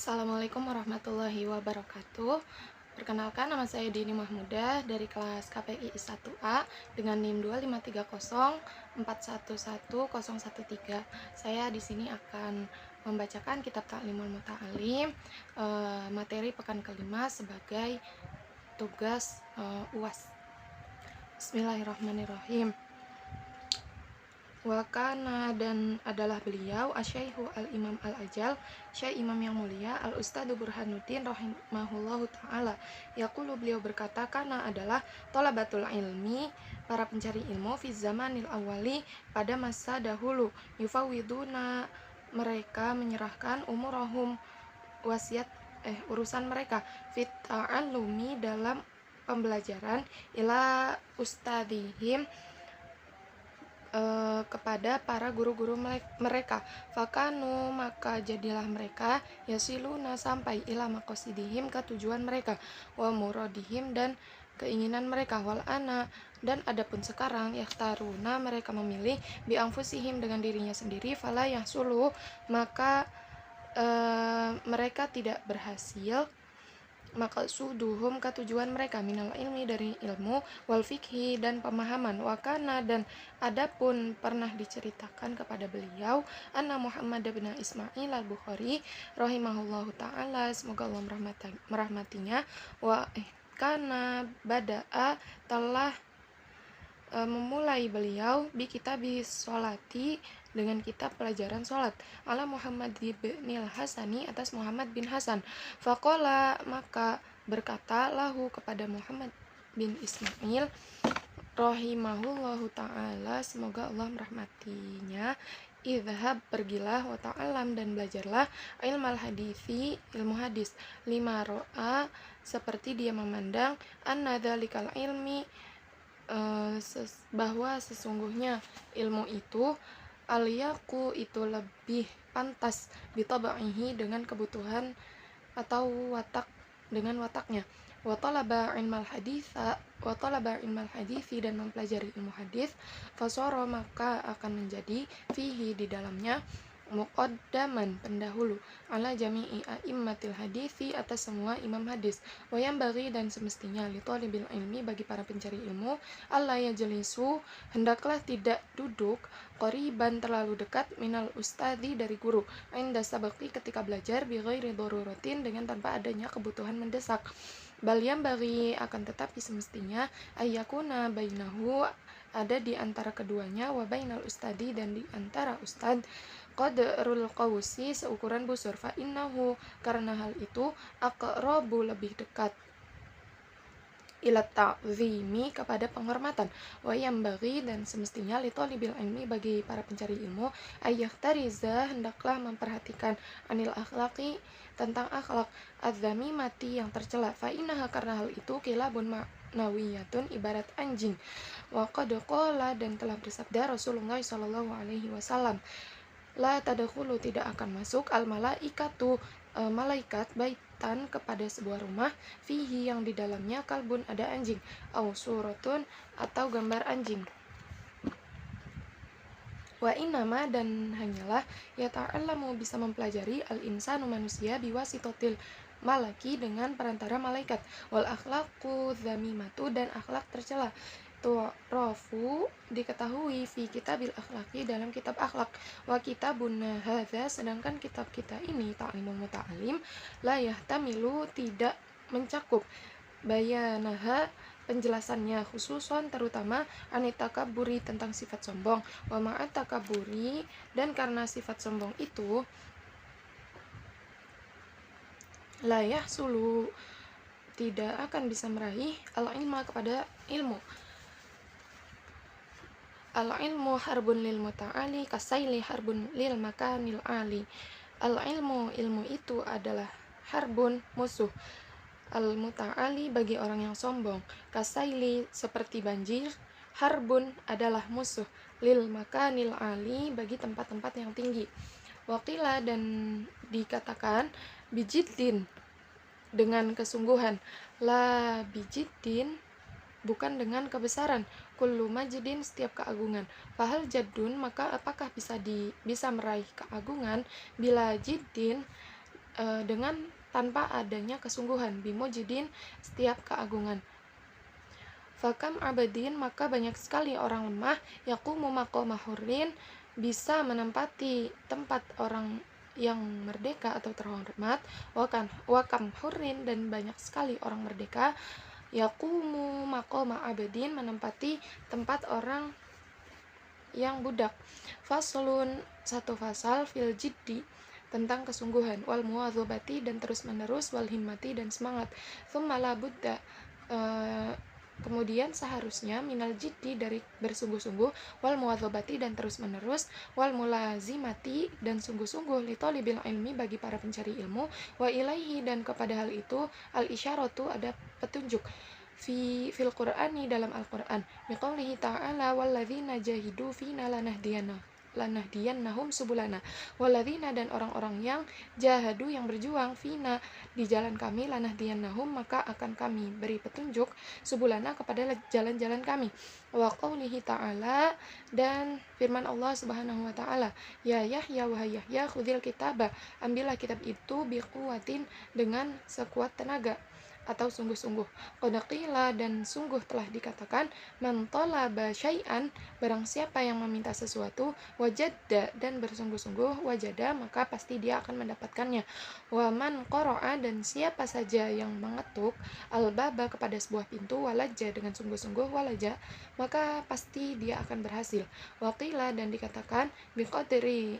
Assalamualaikum warahmatullahi wabarakatuh. Perkenalkan, nama saya Dini Mahmudah dari kelas KPI 1A dengan NIM 25304111013. Saya di sini akan membacakan kitab Ta'limul Muta'alim, materi pekan kelima sebagai tugas UAS. Bismillahirrahmanirrahim. Wakana, dan adalah beliau Asyaihu al-Imam al-Ajal, Syekh Imam yang mulia al-Ustadu Burhanuddin rahimahullahu ta'ala. Yaqulu, beliau berkata, kana adalah thalabatul ilmi, para pencari ilmu, fi zamanil awali, pada masa dahulu, yufawiduna, mereka menyerahkan umurahum, wasiat urusan mereka, fit ta'allumi, dalam pembelajaran, ila ustadihim, kepada para guru-guru mereka. Fakanu, maka jadilah mereka yasiluna, sampai ila maqasidihim, ke tujuan mereka, wa muradihim, dan keinginan mereka, wal ana, dan adapun sekarang yakhtaruna, mereka memilih bi anfusihim, dengan dirinya sendiri, fala yahsulu, maka mereka tidak berhasil, maka suduhum, ke tujuan mereka, minal ilmi, dari ilmu, wal fikhi, dan pemahaman, wakana, dan adapun pernah diceritakan kepada beliau, anna Muhammad bin Ismail al-Bukhari rahimahullahu ta'ala, semoga Allah merahmatinya, kana bada'a, telah memulai beliau bi kitabi sholati, dengan kitab pelajaran sholat, ala Muhammad bin Hasani, atas Muhammad bin Hasan. Faqala, maka berkata, lahu, kepada Muhammad bin Ismail rahimahullahu ta'ala, semoga Allah merahmatinya, idhab, pergilah, wa ta'alam, dan belajarlah, ilmal hadithi, ilmu hadis, lima ro'a, seperti dia memandang, anna dhalikal ilmi, bahwa sesungguhnya ilmu itu, aliyaku, itu lebih pantas, bitabaihi, dengan kebutuhan atau watak, dengan wataknya, wa talaba ilmal hadithi, dan mempelajari ilmu hadis, fasara, maka akan menjadi, fihi, di dalamnya, muqaddaman, pendahulu, ala jami'i a'immatil hadithi, atas semua imam hadis, wayam bagi, dan semestinya, li thalibil ilmi, bagi para pencari ilmu, alla yajlisu, hendaklah tidak duduk, qoriban, terlalu dekat, minal ustadi, dari guru, inda sabaqi, ketika belajar, bi ghairi daruratin, dengan tanpa adanya kebutuhan mendesak, bal yam bagi, akan tetapi semestinya, ayyakuna bainahu, ada di antara keduanya, wa bainal ustadi, dan di antara ustad, qadrul qawsi, seukuran busur, fa innahu, karena hal itu, aqrabu, lebih dekat, ila ta'zimi, kepada penghormatan, wa yambaghi, dan semestinya, li thalibil ilmi, bagi para pencari ilmu, ayyahtariza, hendaklah memperhatikan, anil akhlaqi, tentang akhlak, adzamimati, yang tercela, fa innaha, karena hal itu, kilabun ma'nawiyatun, ibarat anjing, wa qad qala, dan telah bersabda Rasulullah sallallahu alaihi wasallam, la tadkhulu, tidak akan masuk, al malaikatu, malaikat, baitan, kepada sebuah rumah, fihi, yang di dalamnya, kalbun, ada anjing, au suratun, atau gambar anjing, wa innama, dan hanyalah, yata'allamu, bisa mempelajari, al insanu, manusia, biwasitotil malaki, dengan perantara malaikat, wal akhlaqu dzamimatu, dan akhlak tercela, tu'rafu, diketahui, fi kitabil akhlaki, dalam kitab akhlak, wa kitabuna hadza, sedangkan kitab kita ini, Ta'limul Muta'alim, la yahtamilu, tidak mencakup, bayanaha, penjelasannya, khususon, terutama, anitakaburi, tentang sifat sombong, wa ma'atakaburi, dan karena sifat sombong itu, la yahsulu, tidak akan bisa meraih, al-ilma, kepada ilmu, al-ilmu harbun lil muta'ali, kasaili harbun lil makanil ali, al-ilmu, ilmu itu adalah harbun, musuh, al-muta'ali, bagi orang yang sombong, kasaili, seperti banjir, harbun, adalah musuh, lil makanil ali, bagi tempat-tempat yang tinggi, waqila, dan dikatakan, bijiddin, dengan kesungguhan, la bijiddin, bukan dengan kebesaran, kullu majdin, setiap keagungan, fahal jaddun, maka apakah bisa meraih keagungan, bila jiddin, dengan tanpa adanya kesungguhan, bimujidin setiap keagungan. Fakam abadin, maka banyak sekali orang lemah, yaqumu maqama hurrin, bisa menempati tempat orang yang merdeka atau terhormat, wakam hurrin, dan banyak sekali orang merdeka yaqumu maqama abadin, menempati tempat orang yang budak. Faslun, satu fasal, fil jiddi, tentang kesungguhan, wal muwadzabati, dan terus menerus, wal himmati, dan semangat, thumma la budda, kemudian seharusnya, minal jiddi, dari bersungguh-sungguh, wal muwadzabati, dan terus menerus, wal mulazimati, dan sungguh-sungguh, li talibil ilmi, bagi para pencari ilmu, wa ilaihi, dan kepada hal itu, al isyaratu, ada petunjuk, fil Qur'ani, dalam Al-Qur'an, biqaulihi ta'ala, walladzina jahidu fina lanahdiyannahum subulana, walladzina, dan orang-orang yang jahadu, yang berjuang, fina, di jalan kami, lanahdiyannahum, maka akan kami beri petunjuk, subulana, kepada jalan-jalan kami. Wa qaulihi ta'ala, dan firman Allah Subhanahu wa ta'ala, ya Yahya, wahai Yahya, khudhil kitaba, ambillah kitab itu, biquwatin, dengan sekuat tenaga atau sungguh-sungguh. Qad qila, dan sungguh telah dikatakan, man talaba syai'an, barang siapa yang meminta sesuatu, wajadda, dan bersungguh-sungguh, wajada, maka pasti dia akan mendapatkannya. Wa man qara'a, dan siapa saja yang mengetuk, al-baba, kepada sebuah pintu, walajja, dengan sungguh-sungguh, walaja, maka pasti dia akan berhasil. Wa qila, dan dikatakan, biqadri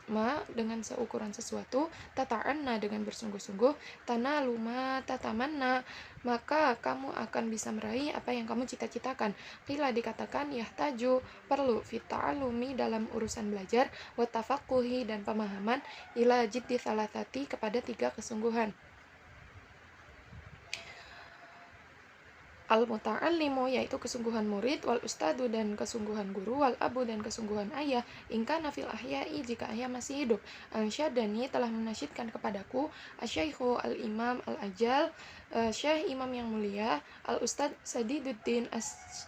ma, dengan seukuran sesuatu, tata'anna, dengan bersungguh-sungguh, tanaluma tatamanna, maka kamu akan bisa meraih apa yang kamu cita-citakan. Qila, dikatakan, yahtaju, perlu, fita'alumi, dalam urusan belajar, watafaquhi, dan pemahaman, ila jiddi thalathati, kepada 3 kesungguhan. Al-muta'allimu, yaitu kesungguhan murid, wal ustadu, dan kesungguhan guru, wal abu, dan kesungguhan ayah, ingka nafil ahyai, jika ayah masih hidup. Ansyadani, telah menasyidkan kepadaku, asyaikhu al-imam al-ajal, syekh imam yang mulia, al-ustad Sadiduddin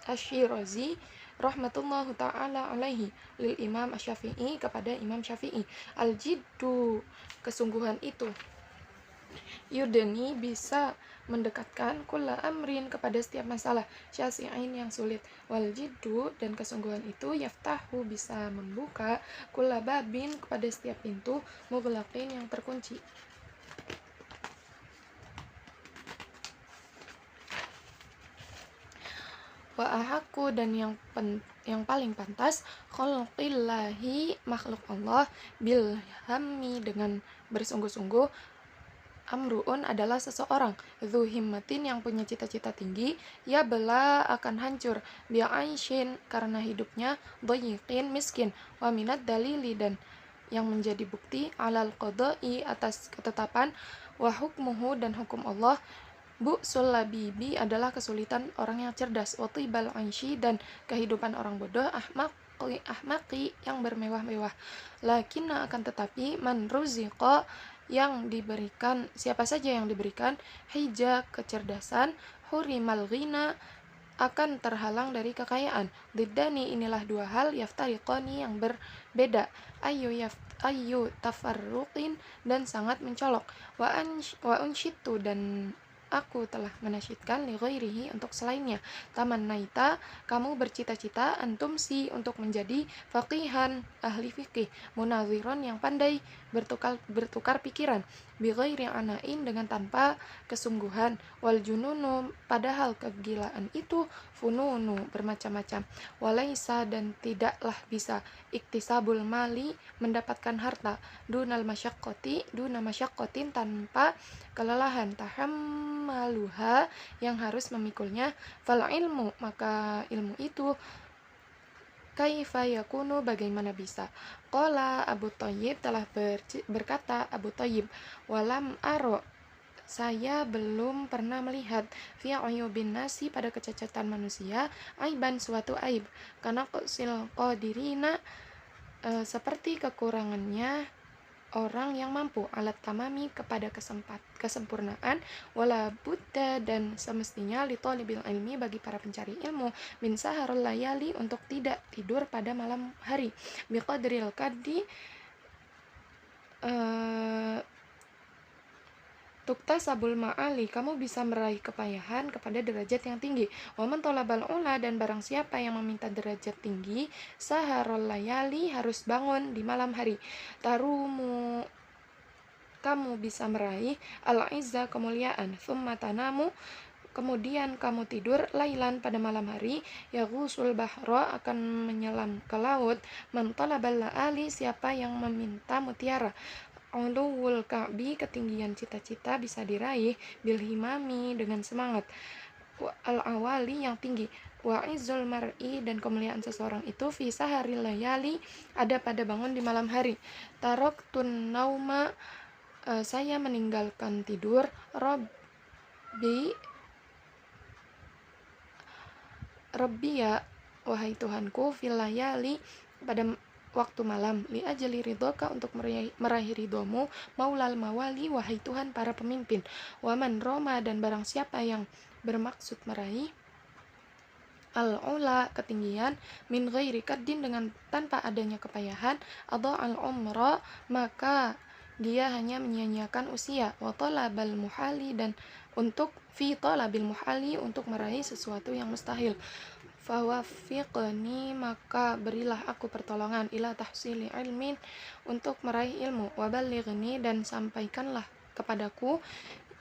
Asyirazi, rahmatullahu ta'ala alaihi, lil imam asyafi'i, kepada imam syafi'i. Al-jiddu, kesungguhan itu, yudeni, bisa mendekatkan, kulla amrin, kepada setiap masalah, syasi'in, yang sulit, wal jiddu, dan kesungguhan itu, yaftahu, bisa membuka, kulla babin, kepada setiap pintu, mughlaqin, yang terkunci. Wa ahaku, dan yang paling pantas, khalqillahi, makhluk Allah, bil hammi, dengan bersungguh-sungguh, amruun, adalah seseorang, dzu himmatin, yang punya cita-cita tinggi, ya bela, akan hancur, bi'aishin, karena hidupnya, dhayiqin, miskin, wa minad dalili, dan yang menjadi bukti, alal qada'i, atas ketetapan, wa hukmuhu, dan hukum Allah, bu'sul labibi, adalah kesulitan orang yang cerdas, wa tibal aishi, dan kehidupan orang bodoh, ahmaqi, yang bermewah-mewah. Lakinna, akan tetapi, man ruziqa, yang diberikan, siapa saja yang diberikan, hija, kecerdasan, hurimal ghina, akan terhalang dari kekayaan. Diddani, inilah 2 hal, yaftariqani, yang berbeda, ayu tafarruqin, dan sangat mencolok. Wa unshitu, dan aku telah menasyidkan, li ghairihi, untuk selainnya, tamannaita, kamu bercita-cita, antumsi, untuk menjadi faqihan, ahli fikih, munaziron, yang pandai bertukar pikiran, bi ghairi anain, dengan tanpa kesungguhan, wal jununu, padahal kegilaan itu, fununu, bermacam-macam, walaisa, dan tidaklah bisa, iktisabul mali, mendapatkan harta, duna masyaqqatin, tanpa kelelahan, tahammaluha, yang harus memikulnya, fal ilmu, maka ilmu itu, kaifa yakunu, bagaimana bisa. Qala Abu Thayyib, telah berkata Abu Thayyib, walam aro, saya belum pernah melihat, fi uyubin nasi, pada kecacatan manusia, aiban, suatu aib, karena qsil qadirina, seperti kekurangannya orang yang mampu, alat tamami, kepada kesempurnaan, wala buddha, dan semestinya, li thalibil ilmi, bagi para pencari ilmu, min saharul layali, untuk tidak tidur pada malam hari, biqadril qaddi, tuktasabul ma'ali, kamu bisa meraih kepayahan kepada derajat yang tinggi. Wa man talabal ula, dan barang siapa yang meminta derajat tinggi, saharul layali, harus bangun di malam hari. Tarumu, kamu bisa meraih al-izza, kemuliaan. Thumma tanamu, kemudian kamu tidur lailan pada malam hari. Yaghusul bahra, akan menyelam ke laut. Man talabal la'ali, siapa yang meminta mutiara. Uluwul ka'bi, ketinggian cita-cita bisa diraih. Bilhimami, dengan semangat. Al-awali, yang tinggi. Wa izzul mar'i, dan kemuliaan seseorang itu fi saharil layali, ada pada bangun di malam hari. Taraktun nauma, saya meninggalkan tidur. Rabbi ya, wahai Tuhanku, fil layali, pada waktu malam, li ajali ridhoka, untuk meraih ridhomu, maulal mawali, wahai Tuhan para pemimpin. Waman roma, dan barang siapa yang bermaksud meraih al-ula, ketinggian, min ghairi kaddin, dengan tanpa adanya kepayahan, atau al-umra, maka dia hanya menyia-nyiakan usia. Wa talabal muhali, dan untuk fi talabil muhali, untuk meraih sesuatu yang mustahil. Fawafiqni, maka berilah aku pertolongan, ila tahsili ilmin, untuk meraih ilmu. Wabalighni, dan sampaikanlah kepadaku,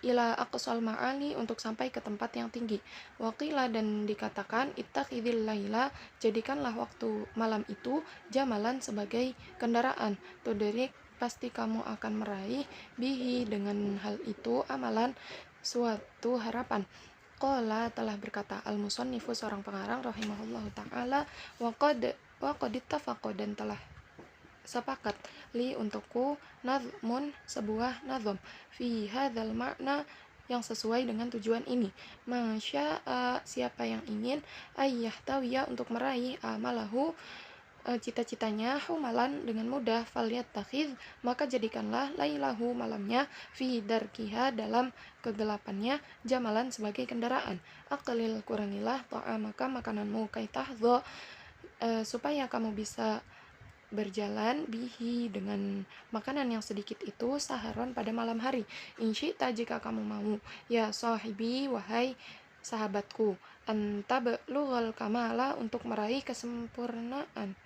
ila aqsal ma'ali, untuk sampai ke tempat yang tinggi. Waqila, dan dikatakan, ittakhidil laila, jadikanlah waktu malam itu jamalan, sebagai kendaraan. Tudrik, pasti kamu akan meraih, bihi, dengan hal itu, amalan, suatu harapan. Qala, telah berkata al-musannifu, seorang pengarang, rahimahullahu ta'ala, wa qad ittafaqa, dan telah sepakat, li, untukku, nazmun, sebuah nazm, fi hadzal makna, yang sesuai dengan tujuan ini. Masya'a, siapa yang ingin, ayyahtawiya, untuk meraih amalahu, cita-citanya, humalan, dengan mudah, falyattakhidh, maka jadikanlah lailahu, malamnya, fi darkiha, dalam kegelapannya, jamalan, sebagai kendaraan. Aqlil, kurangilah, ta'amaka, makananmu, kaitahzo, supaya kamu bisa berjalan, bihi, dengan makanan yang sedikit itu, saharon, pada malam hari. Insyita, jika kamu mau, ya sahibi, wahai sahabatku, antablughal kamala, untuk meraih kesempurnaan.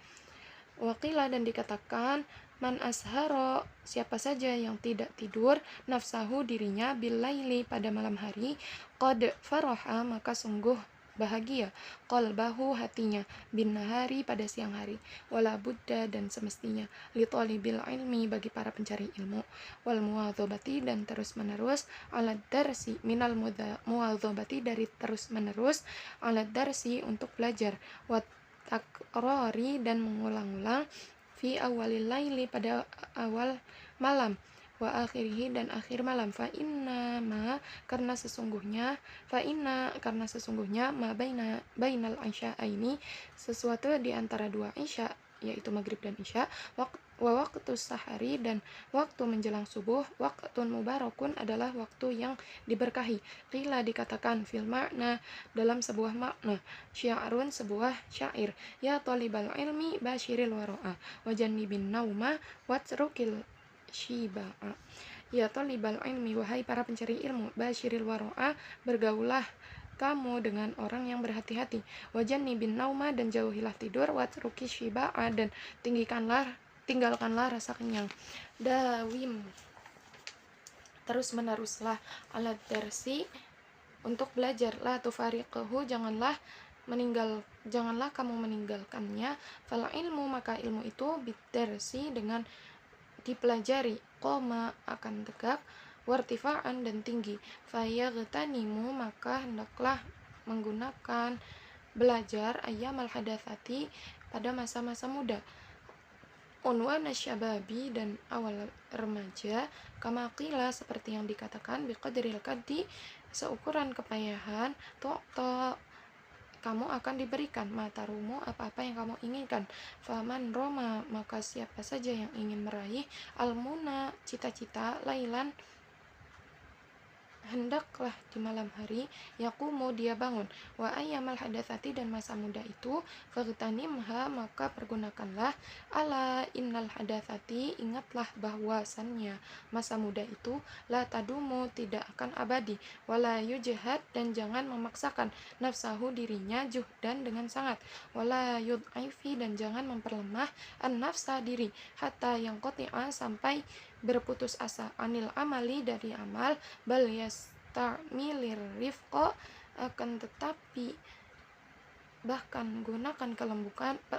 Waqila, dan dikatakan, man asharo, siapa saja yang tidak tidur, nafsahu, dirinya, billaili, pada malam hari, qad faraha, maka sungguh bahagia, qalbahu, hatinya, bin nahari, pada siang hari, wala buddha, dan semestinya, li talibil ilmi, bagi para pencari ilmu, wal muwadzabati, dan terus menerus, ala darsi, minal muwadzabati, dari terus menerus, ala darsi, untuk belajar, wat takrori, dan mengulang-ulang, fi awalil laili, pada awal malam, wa akhirihi, dan akhir malam. Fa inna, karena sesungguhnya, ma bainal isya'aini, sesuatu di antara dua isya, yaitu maghrib dan isya, wa waktu sahari, dan waktu menjelang subuh, waktun mubarakun, adalah waktu yang diberkahi. Qila, dikatakan, fil makna, dalam sebuah makna, syiarun, sebuah syair, ya talibal ilmi, basyiril waro'a, wajannibin nauma, watrukil shiba'a. Ya talibal ilmi, wahai para pencari ilmu, basyiril waro'a, bergaulah kamu dengan orang yang berhati-hati, wajannibin nauma, dan jauhilah tidur, watruki shiba'a, dan tinggalkanlah rasa kenyang. Dawim, terus meneruslah, alat darsi, untuk belajar, la tufariqahu, janganlah kamu meninggalkannya, fal ilmu, maka ilmu itu, bidarsi, dengan dipelajari, qoma, akan tegak, wartifa'an, dan tinggi, fayaghtanimu, maka hendaklah menggunakan belajar, ayyamal hadatsati, pada masa-masa muda, unwan syababi, dan awal remaja, kama qila, seperti yang dikatakan, biqadril kaddi, seukuran kepayahan, tu'ta, kamu akan diberikan, matarumu, apa-apa yang kamu inginkan. Faman roma, maka siapa saja yang ingin meraih, almuna, cita-cita, lailan, hendaklah di malam hari yakumu dia bangun, wa ayyamal hadatsati dan masa muda itu fagtanimha maka pergunakanlah, ala innal hadatsati ingatlah bahwasannya masa muda itu la tadumu tidak akan abadi, wala yujhad dan jangan memaksakan nafsahu dirinya juhdan dengan sangat, wala yud'aifi dan jangan memperlemah an nafsa diri, hatta yang qati'a sampai berputus asa, anil amali dari amal, bal yastamilir rifqa akan tetapi bahkan gunakan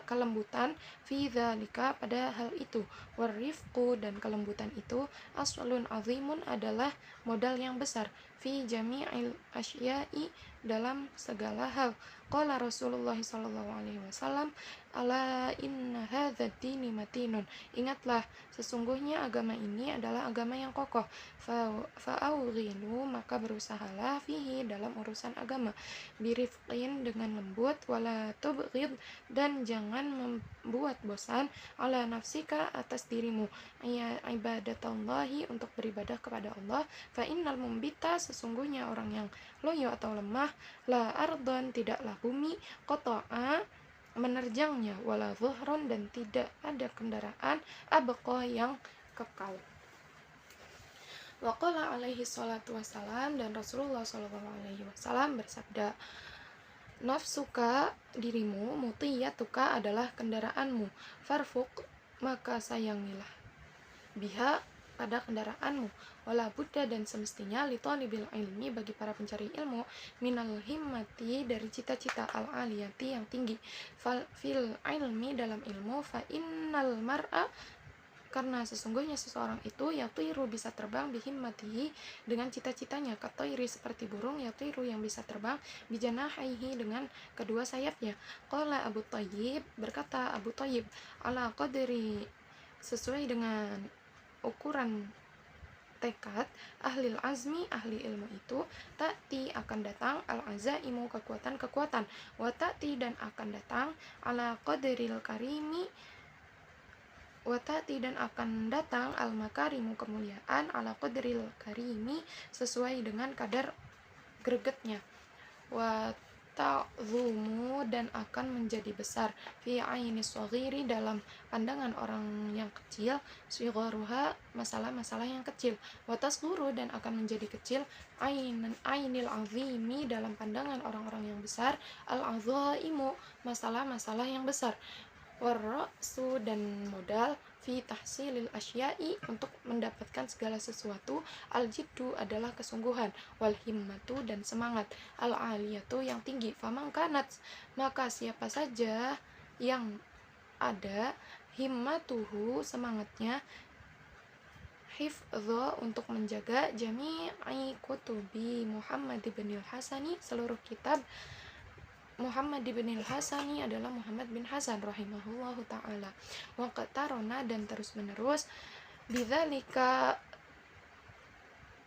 kelembutan fi dzalika pada hal itu, warifqu dan kelembutan itu aslun azimun adalah modal yang besar, fi jami'il asya'i dalam segala hal. Qala Rasulullah sallallahu alaihi wasallam, ala inna hadzal dini matinun, ingatlah sesungguhnya agama ini adalah agama yang kokoh, fa'awghinu maka berusahalah fihi dalam urusan agama, birifqin dengan lembut, wala tubghid dan jangan membuat bosan, ala nafsika atas dirimu, ya ibadatallahi untuk beribadah kepada Allah, fa innal mumbita sesungguhnya orang yang loyo atau lemah, la ardon tidaklah bumi, qata'a menerjangnya, wala zuhron dan tidak ada kendaraan, abqa yang kekal. Waqala alaihi salatu wassalam dan Rasulullah sallallahu alaihi wasallam bersabda, nafsuka dirimu, mutiyatuka adalah kendaraanmu, farfuk maka sayangilah, biha pada kendaraanmu, wala buddha dan semestinya litolibil ilmi bagi para pencari ilmu, minal himmati dari cita-cita al aliyati yang tinggi, fil ilmi dalam ilmu, fa innal mar'a karena sesungguhnya seseorang itu yatiru bisa terbang bihimmatihi dengan cita-citanya, katoiri seperti burung yatiru yang bisa terbang bijanahaihi dengan kedua sayapnya. Qala Abu Thayyib berkata Abu Thayyib, ala qadri sesuai dengan ukuran tekad ahlil azmi ahli ilmu itu, ta'ti akan datang al azaimu kekuatan-kekuatan, wa ta'ti dan akan datang ala qadril karimi watati dan akan datang al makarimu kemuliaan ala qadril karimi sesuai dengan kadar gregetnya, wa ta'zumu dan akan menjadi besar fi aini shaghiri dalam pandangan orang yang kecil, sigharuha masalah-masalah yang kecil, wa tasghuru dan akan menjadi kecil ainil azimi dalam pandangan orang-orang yang besar, al azaimu masalah-masalah yang besar, warra'su dan modal fi tahsilil asya'i untuk mendapatkan segala sesuatu, al jiddu adalah kesungguhan, wal himmatu dan semangat, al aliyatu yang tinggi, famang kanat maka siapa saja yang ada himmatuhu semangatnya, hifdho untuk menjaga jami'i kutubi Muhammad ibn al-Hasani seluruh kitab Muhammad bin al-Hasani adalah Muhammad bin Hasan rahimahullahu ta'ala, wa qatarona dan terus menerus bidzalika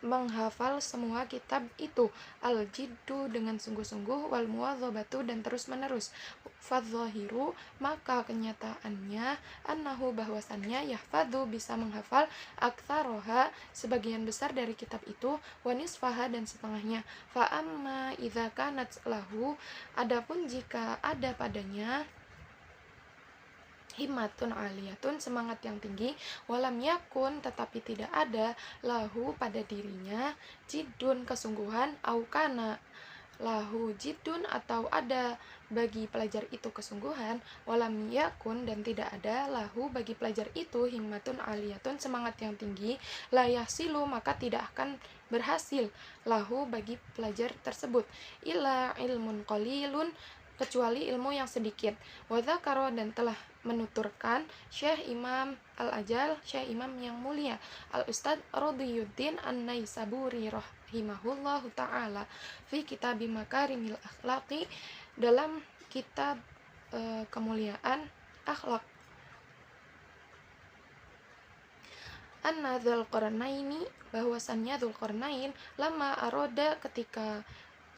menghafal semua kitab itu, al jiddu dengan sungguh-sungguh, wal muwadzabatu dan terus menerus, fadzahiru maka kenyataannya annahu bahwasannya yahfadzu bisa menghafal aktsaroha sebagian besar dari kitab itu, wa nisfaha dan setengahnya, fa amma idza kanat lahu adapun jika ada padanya himmatun aliyatun semangat yang tinggi, walam yakun tetapi tidak ada lahu pada dirinya jiddun kesungguhan, aukana lahu jiddun atau ada bagi pelajar itu kesungguhan, walam yakun dan tidak ada lahu bagi pelajar itu himmatun aliyatun semangat yang tinggi, la yahsilu maka tidak akan berhasil lahu bagi pelajar tersebut illa ilmun qalilun kecuali ilmu yang sedikit, wa dzakara dan telah menuturkan Syekh Imam Al-Ajal, Syekh Imam yang mulia Al-Ustadz Radiyuddin An-Naisaburi rahimahullahu ta'ala fi kitab Makarimil Akhlaqi dalam kitab kemuliaan akhlak, anna Dzulqarnaini bahwasannya Dzulqarnain lama aroda ketika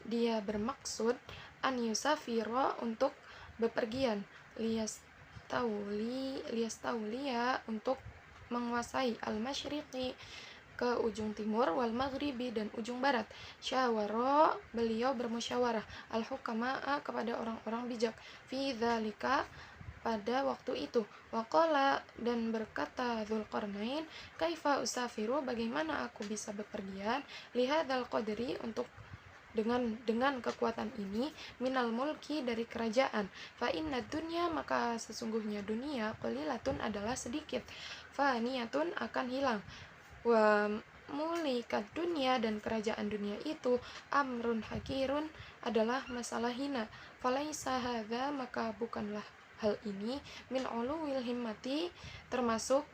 dia bermaksud an yusafira untuk bepergian, liyastauliya untuk menguasai al-masyriqi ke ujung timur, wal maghribi dan ujung barat. Syawara, beliau bermusyawarah, al hukama'a kepada orang-orang bijak, fi dzalika pada waktu itu. Waqala, dan berkata Dzulqarnain, kaifa usafiru, bagaimana aku bisa bepergian, lihadzal qadri, untuk dengan kekuatan ini, minal mulki, dari kerajaan, fa inna dunya, maka sesungguhnya dunia, qalilatun, adalah sedikit, faniyatun, akan hilang, wa mulikat dunia, dan kerajaan dunia itu, amrun hakirun, adalah masalah hina, falaisa hadza, maka bukanlah hal ini, min uluwil himmati, termasuk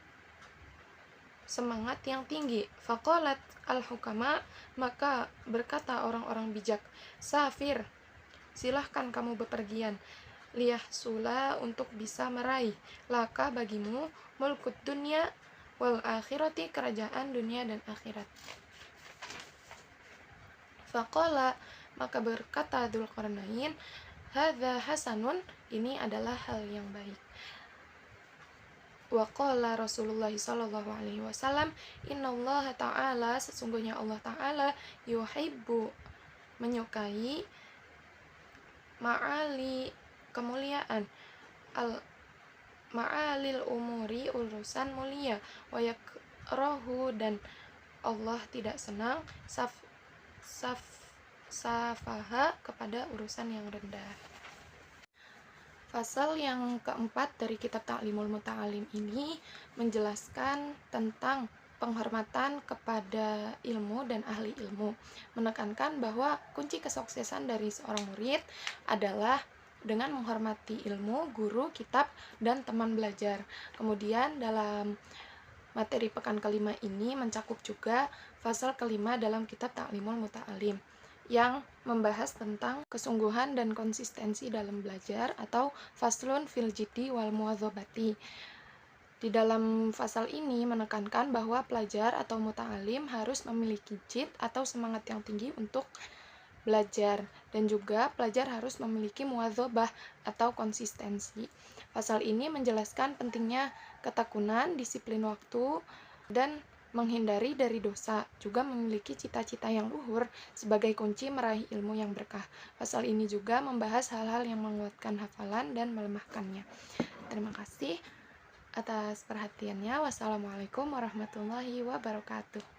semangat yang tinggi. Faqalat al-hukama, maka berkata orang-orang bijak, safir, silahkan kamu bepergian, liyahsula, untuk bisa meraih, laka, bagimu, mulkut dunia wal akhirati, kerajaan dunia dan akhirat. Faqala, maka berkata Dzulqarnain, hadza hasanun, ini adalah hal yang baik. Waqala Rasulullah sallallahu alaihi wasallam, innallaha ta'ala, sesungguhnya Allah ta'ala, yuhibbu, menyukai, ma'ali, kemuliaan, al ma'alil umuri, urusan mulia, wa yakrahu, dan Allah tidak senang, safaha, kepada urusan yang rendah. Pasal yang keempat dari kitab Ta'limul Muta'alim ini menjelaskan tentang penghormatan kepada ilmu dan ahli ilmu, menekankan bahwa kunci kesuksesan dari seorang murid adalah dengan menghormati ilmu, guru, kitab, dan teman belajar. Kemudian dalam materi pekan kelima ini mencakup juga pasal kelima dalam kitab Ta'limul Muta'alim, yang membahas tentang kesungguhan dan konsistensi dalam belajar, atau faslun fil jiddi wal muwadzabati. Di dalam fasal ini menekankan bahwa pelajar atau muta'alim harus memiliki jid atau semangat yang tinggi untuk belajar, dan juga pelajar harus memiliki muwadzabah atau konsistensi. Pasal ini menjelaskan pentingnya ketekunan, disiplin waktu, dan menghindari dari dosa, juga memiliki cita-cita yang luhur sebagai kunci meraih ilmu yang berkah. Pasal ini juga membahas hal-hal yang menguatkan hafalan dan melemahkannya. Terima kasih atas perhatiannya. Wassalamualaikum warahmatullahi wabarakatuh.